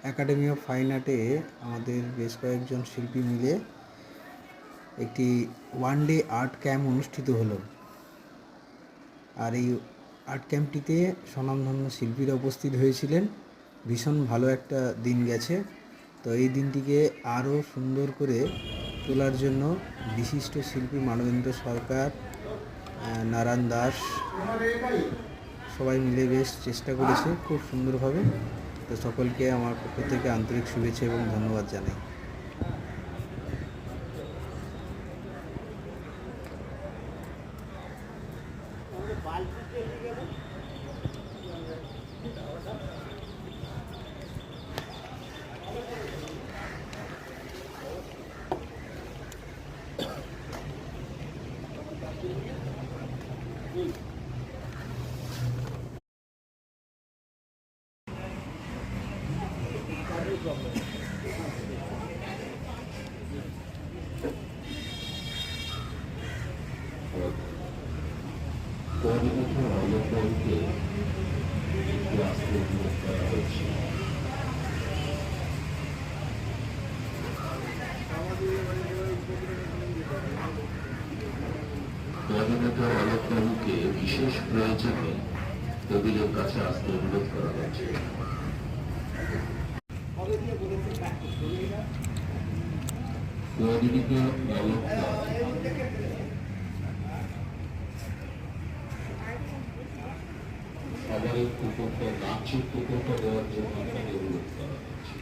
Academy of fine আর্টে আমাদের বেশ কয়েকজন শিল্পী মিলে একটি ওয়ান ডে আর্ট ক্যাম্প অনুষ্ঠিত হলো। আর এই আর্ট ক্যাম্পটিতে স্বনামধন্য শিল্পীরা উপস্থিত হয়েছিলেন। ভীষণ ভালো একটা দিন গেছে। তো এই দিনটিকে আরও সুন্দর করে তোলার জন্য বিশিষ্ট শিল্পী মানবেন্দ্র সরকার, নারায়ণ দাস সবাই মিলে বেশ চেষ্টা করেছে খুব সুন্দরভাবে। তো সকলকে আমার পক্ষ থেকে আন্তরিক শুভেচ্ছা এবং ধন্যবাদ জানাই। অলোকবাবুকে বিশেষ প্রয়োজনে টেবিলের কাছে আসতে অনুরোধ করা হচ্ছে। সবাই কুকুরটা নাচের কুকুরটা দেওয়ার জন্য অনুরোধ করা হচ্ছে।